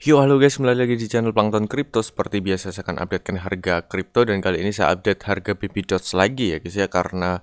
Yo, halo guys, kembali lagi di channel Plankton Crypto. Seperti biasa saya akan updatekan harga kripto, dan kali ini saya update harga BB Dots lagi ya guys ya, karena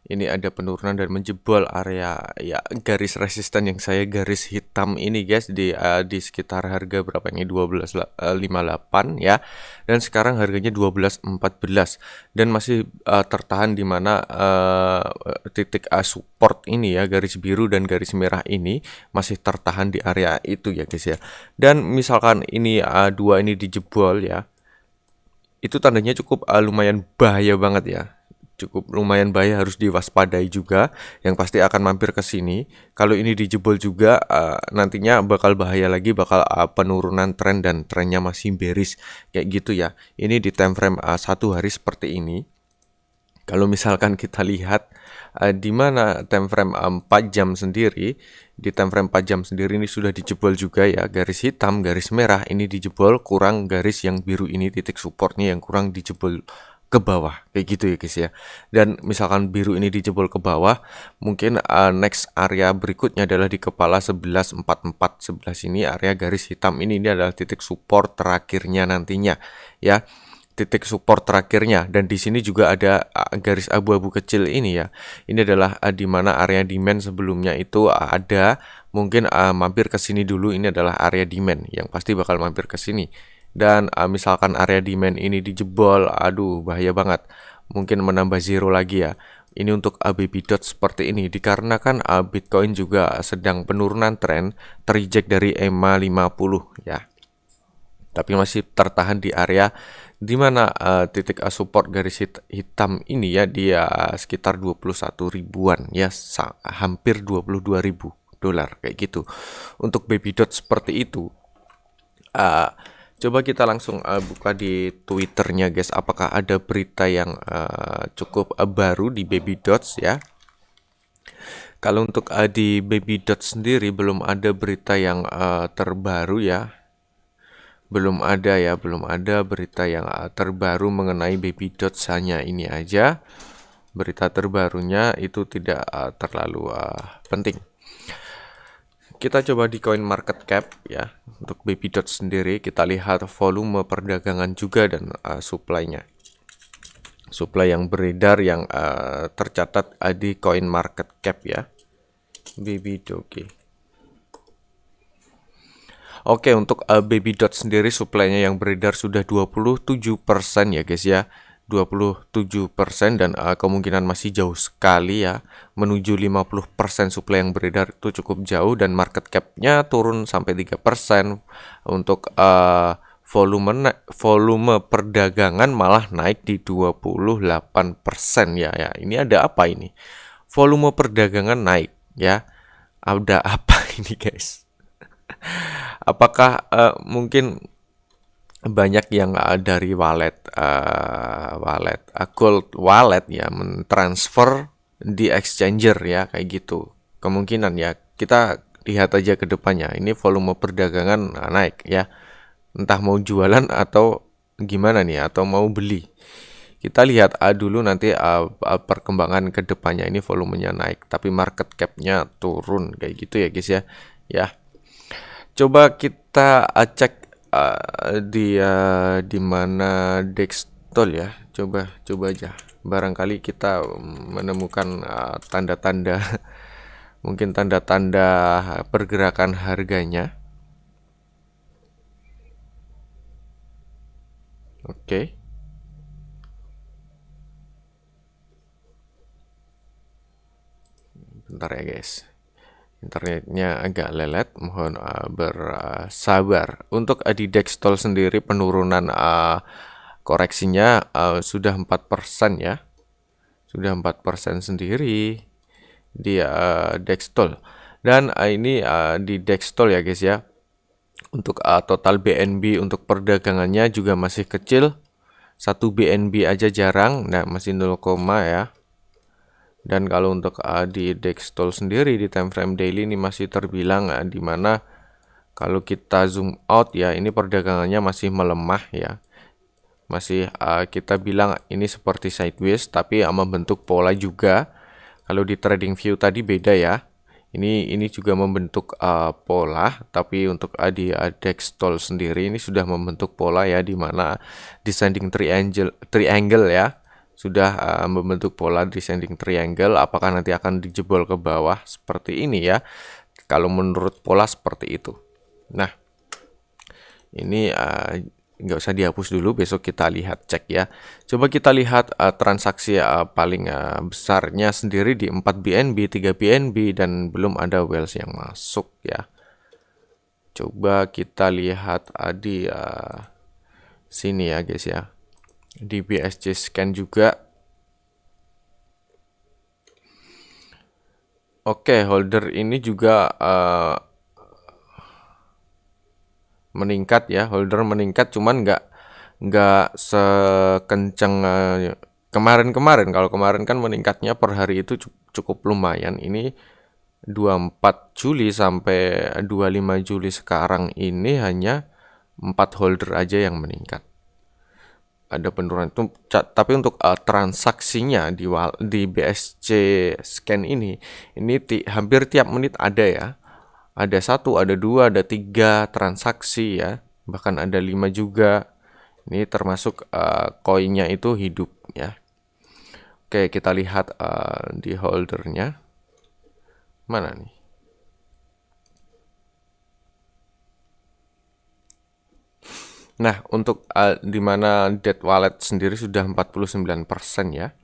ini ada penurunan dan menjebol area ya garis resisten yang saya garis hitam ini guys di sekitar harga berapa ini 12.58 ya. Dan sekarang harganya 12.14 dan masih tertahan di mana titik support ini ya, garis biru dan garis merah ini masih tertahan di area itu ya guys ya. Dan misalkan ini dua ini dijebol ya, itu tandanya cukup lumayan bahaya banget ya. Cukup lumayan bahaya, harus diwaspadai juga. Yang pasti akan mampir ke sini. Kalau ini dijebol juga nantinya bakal bahaya lagi, bakal penurunan tren dan trennya masih bearish kayak gitu ya. Ini di time frame 1 hari seperti ini. Kalau misalkan kita lihat di mana time frame 4 jam sendiri, di time frame 4 jam sendiri ini sudah dijebol juga ya, garis hitam, garis merah ini dijebol, kurang garis yang biru ini titik supportnya yang kurang dijebol ke bawah kayak gitu ya guys ya. Dan misalkan biru ini dijebol ke bawah, mungkin next area berikutnya adalah di kepala 1144 ini area garis hitam ini adalah titik support terakhirnya nantinya ya, titik support terakhirnya. Dan di sini juga ada garis abu-abu kecil ini ya. Ini adalah di mana area demand sebelumnya itu ada, mungkin mampir ke sini dulu. Ini adalah area demand yang pasti bakal mampir ke sini. Dan misalkan area demand ini dijebol, aduh bahaya banget. Mungkin menambah zero lagi ya. Ini untuk BB Dots seperti ini dikarenakan Bitcoin juga sedang penurunan tren, tereject dari EMA 50 ya. Tapi masih tertahan di area di mana titik support garis hitam ini ya, dia sekitar 21 ribuan ya, hampir 22.000 dolar kayak gitu. Untuk BB Dots seperti itu. Coba kita langsung buka di Twitternya guys, apakah ada berita yang cukup baru di BB Dots ya. Kalau untuk di BB Dots sendiri belum ada berita yang terbaru ya. Belum ada ya, belum ada berita yang terbaru mengenai BB Dots, hanya ini aja. Berita terbarunya itu tidak terlalu penting. Kita coba di coin market cap ya. Untuk BB Dots sendiri kita lihat volume perdagangan juga dan supply-nya. Supply yang beredar yang tercatat di coin market cap ya. BB Doge. Oke, untuk BB Dots sendiri supply-nya yang beredar sudah 27% ya guys ya. 27% dan kemungkinan masih jauh sekali ya, menuju 50% supply yang beredar itu cukup jauh. Dan market cap-nya turun sampai 3%. Untuk volume perdagangan malah naik di 28% ya. Ini ada apa ini? Volume perdagangan naik ya. Ada apa ini guys? Apakah mungkin banyak yang dari gold wallet ya mentransfer di exchanger ya, kayak gitu. Kemungkinan ya, kita lihat aja ke depannya. Ini volume perdagangan naik ya. Entah mau jualan atau gimana nih, atau mau beli. Kita lihat dulu nanti perkembangan ke depannya. Ini volumenya naik tapi market cap-nya turun kayak gitu ya guys ya. Ya. Coba kita cek di mana Dextol ya. Coba aja. Barangkali kita menemukan tanda-tanda mungkin tanda-tanda pergerakan harganya. Oke. Bentar ya guys. Internetnya agak lelet, mohon bersabar. Untuk di Dextol sendiri penurunan koreksinya sudah 4% ya. Sudah 4% sendiri di Dextol. Dan ini di Dextol ya guys ya. Untuk total BNB untuk perdagangannya juga masih kecil. 1 BNB aja jarang. Nah, masih 0, ya. Dan kalau untuk di Dextol sendiri di time frame daily ini masih terbilang di mana kalau kita zoom out ya, ini perdagangannya masih melemah ya. Masih kita bilang ini seperti sideways tapi membentuk pola juga. Kalau di trading view tadi beda ya. Ini juga membentuk pola, tapi untuk di Dextol sendiri ini sudah membentuk pola ya, di mana descending triangle ya, sudah membentuk pola descending triangle. Apakah nanti akan dijebol ke bawah seperti ini ya? Kalau menurut pola seperti itu. Nah, ini nggak usah dihapus dulu, besok kita lihat, cek ya. Coba kita lihat transaksi paling besarnya sendiri di 4 BNB, 3 BNB, dan belum ada whales yang masuk ya. Coba kita lihat di sini ya guys ya, di BSC scan juga. Oke, holder ini juga meningkat ya, holder meningkat, cuman nggak sekencang kemarin-kemarin. Kalau kemarin kan meningkatnya per hari itu cukup lumayan. Ini 24 Juli sampai 25 Juli sekarang ini hanya 4 holder aja yang meningkat. Ada penurunan itu, tapi untuk transaksinya di BSC scan ini hampir tiap menit ada ya. Ada 1, ada 2, ada 3 transaksi ya, bahkan ada 5 juga. Ini termasuk koinnya itu hidup ya. Oke, kita lihat di holdernya. Mana nih? Nah, untuk di mana dead wallet sendiri sudah 49% ya.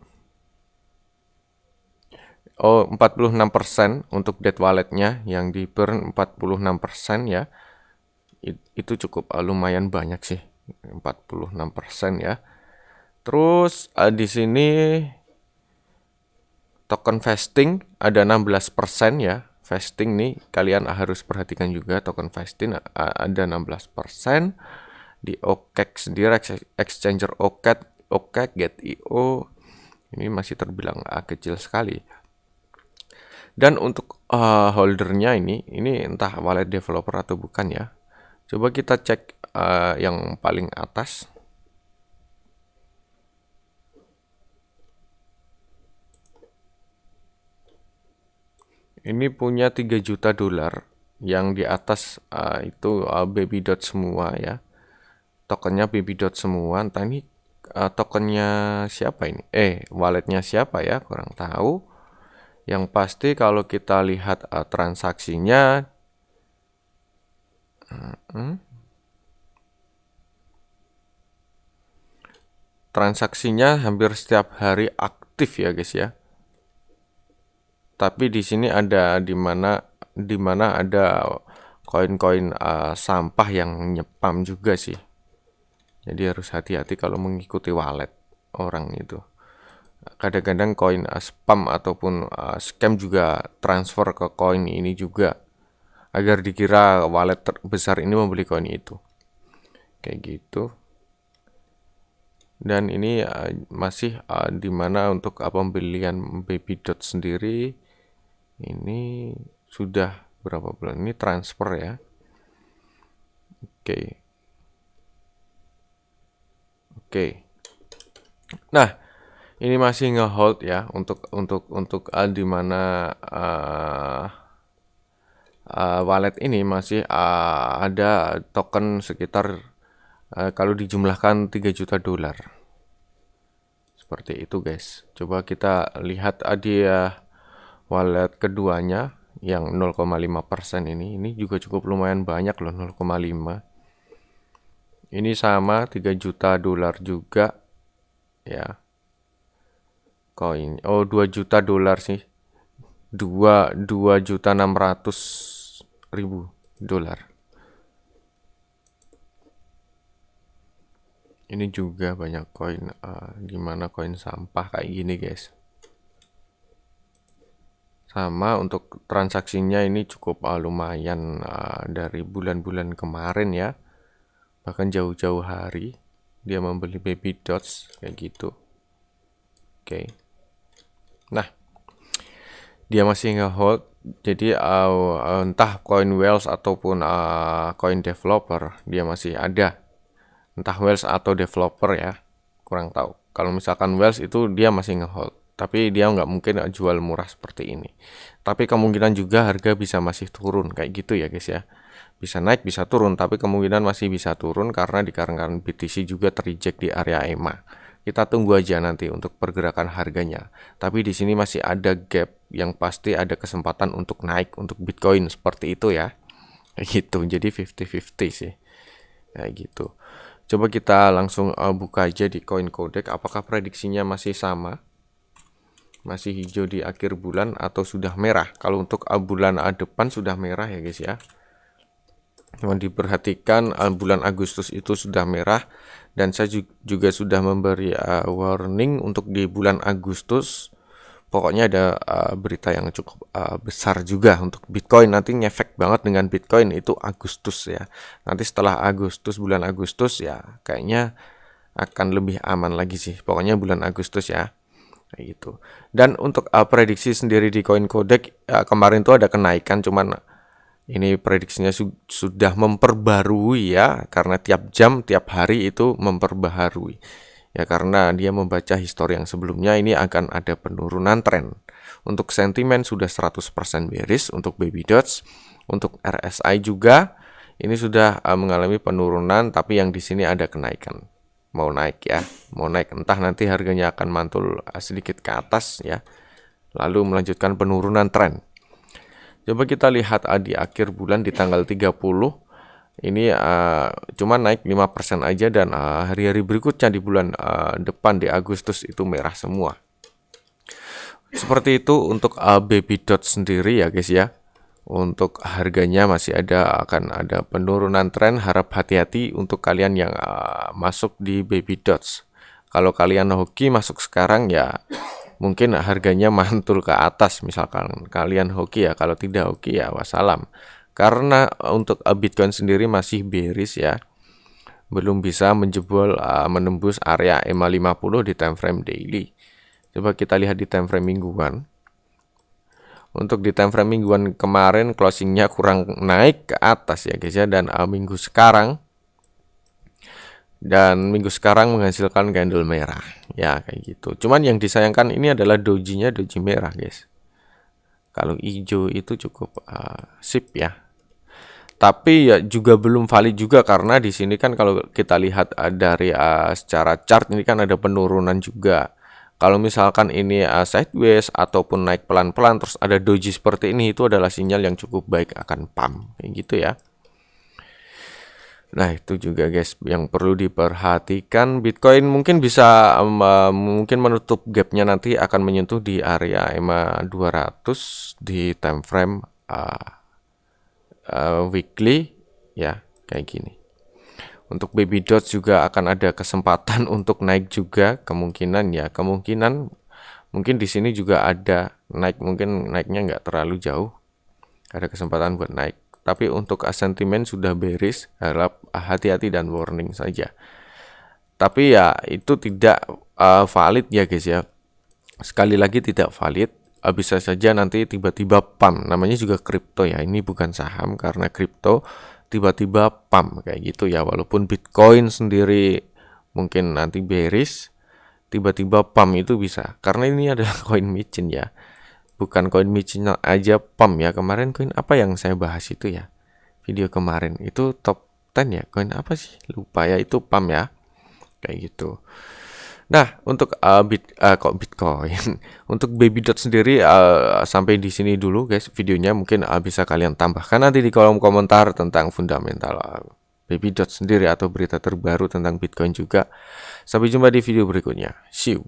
Oh, 46% untuk dead walletnya, yang di burn 46% ya. Itu cukup lumayan banyak sih, 46% ya. Terus di sini token vesting ada 16% ya. Vesting nih kalian harus perhatikan juga, token vesting ada 16%. Di OKEX sendiri, exchanger OKEX, Get.io ini masih terbilang kecil sekali. Dan untuk holdernya ini entah wallet developer atau bukan ya. Coba kita cek yang paling atas. Ini punya 3 juta dolar. Yang di atas itu baby dot semua ya. Tokennya baby dot semua. Entah ini tokennya siapa ini? Walletnya siapa ya? Kurang tahu. Yang pasti kalau kita lihat transaksinya, hampir setiap hari aktif ya guys ya. Tapi di sini ada di mana ada koin-koin sampah yang nyepam juga sih. Jadi harus hati-hati kalau mengikuti wallet orang itu. Kadang-kadang koin spam ataupun scam juga transfer ke koin ini juga, agar dikira wallet terbesar ini membeli koin itu, kayak gitu. Dan ini masih di mana untuk pembelian baby dot sendiri ini sudah berapa bulan ini transfer ya. Oke. Nah, ini masih ngehold ya untuk di mana wallet ini masih ada token sekitar kalau dijumlahkan 3 juta dolar. Seperti itu guys. Coba kita lihat di wallet keduanya yang 0,5% ini juga cukup lumayan banyak loh, 0,5. Ini sama 3 juta dolar juga ya. Koin. Oh, 2 juta dolar sih. 2.600.000 dolar. Ini juga banyak koin, gimana koin sampah kayak gini guys. Sama untuk transaksinya ini cukup lumayan dari bulan-bulan kemarin ya. Bahkan jauh-jauh hari dia membeli baby dots kayak gitu. Oke. Nah, dia masih ngehold. Jadi entah coin whales ataupun coin developer dia masih ada. Entah whales atau developer ya, kurang tahu. Kalau misalkan whales itu dia masih ngehold. Tapi dia nggak mungkin jual murah seperti ini. Tapi kemungkinan juga harga bisa masih turun kayak gitu ya guys ya. Bisa naik bisa turun, tapi kemungkinan masih bisa turun karena dikarenakan BTC juga tereject di area EMA. Kita tunggu aja nanti untuk pergerakan harganya. Tapi di sini masih ada gap yang pasti ada kesempatan untuk naik untuk Bitcoin seperti itu ya. Kayak gitu. Jadi 50-50 sih. Kayak gitu. Coba kita langsung buka aja di CoinCodex apakah prediksinya masih sama. Masih hijau di akhir bulan atau sudah merah. Kalau untuk bulan depan sudah merah ya guys ya. Cuma diperhatikan bulan Agustus itu sudah merah. Dan saya juga sudah memberi warning untuk di bulan Agustus. Pokoknya ada berita yang cukup besar juga untuk Bitcoin. Nanti ngefek banget dengan Bitcoin itu Agustus ya. Nanti setelah Agustus, bulan Agustus ya kayaknya akan lebih aman lagi sih. Pokoknya bulan Agustus ya. Kayak gitu. Dan untuk prediksi sendiri di CoinCodex kemarin tuh ada kenaikan, cuman ini prediksinya sudah memperbarui ya, karena tiap jam, tiap hari itu memperbaharui. Ya karena dia membaca histori yang sebelumnya ini akan ada penurunan tren. Untuk sentimen sudah 100% bearish untuk Baby Dots, untuk RSI juga ini sudah mengalami penurunan, tapi yang di sini ada kenaikan. Mau naik ya, mau naik, entah nanti harganya akan mantul sedikit ke atas ya, lalu melanjutkan penurunan tren. Coba kita lihat di akhir bulan di tanggal 30 ini cuma naik 5% aja, dan hari-hari berikutnya di bulan depan di Agustus itu merah semua. Seperti itu untuk Baby Dots sendiri ya guys ya. Untuk harganya masih akan ada penurunan tren, harap hati-hati untuk kalian yang masuk di Baby Dots. Kalau kalian hoki masuk sekarang ya mungkin harganya mantul ke atas, misalkan kalian hoki ya. Kalau tidak hoki ya wassalam. Karena untuk Bitcoin sendiri masih bearish ya. Belum bisa menjebol menembus area EMA 50 di time frame daily. Coba kita lihat di time frame mingguan. Untuk di time frame mingguan kemarin closingnya kurang naik ke atas ya guys ya, dan minggu sekarang menghasilkan candle merah ya kayak gitu. Cuman yang disayangkan ini adalah doji-nya doji merah guys. Kalau hijau itu cukup sip ya. Tapi ya juga belum valid juga, karena di sini kan kalau kita lihat dari secara chart ini kan ada penurunan juga. Kalau misalkan ini sideways ataupun naik pelan-pelan terus ada doji seperti ini, itu adalah sinyal yang cukup baik akan pump kayak gitu ya. Nah itu juga guys yang perlu diperhatikan. Bitcoin mungkin bisa mungkin menutup gapnya nanti akan menyentuh di area EMA 200 di time frame weekly ya kayak gini. Untuk Baby Dots juga akan ada kesempatan untuk naik juga, kemungkinan mungkin di sini juga ada naik, mungkin naiknya nggak terlalu jauh, ada kesempatan buat naik. Tapi untuk sentimen sudah bearish, harap hati-hati dan warning saja. Tapi ya itu tidak valid ya guys ya. Sekali lagi tidak valid. Bisa saja nanti tiba-tiba pump, namanya juga kripto ya, ini bukan saham karena kripto. Tiba-tiba pump kayak gitu ya, walaupun Bitcoin sendiri mungkin nanti bearish, tiba-tiba pump itu bisa, karena ini adalah koin micin ya, bukan koin micin aja pump ya. Kemarin koin apa yang saya bahas itu ya, video kemarin itu top 10 ya, koin apa sih lupa ya, itu pump ya kayak gitu. Nah, untuk Bitcoin, untuk Baby Dots sendiri sampai di sini dulu guys videonya. Mungkin bisa kalian tambahkan nanti di kolom komentar tentang fundamental Baby Dots sendiri atau berita terbaru tentang Bitcoin juga. Sampai jumpa di video berikutnya. See you.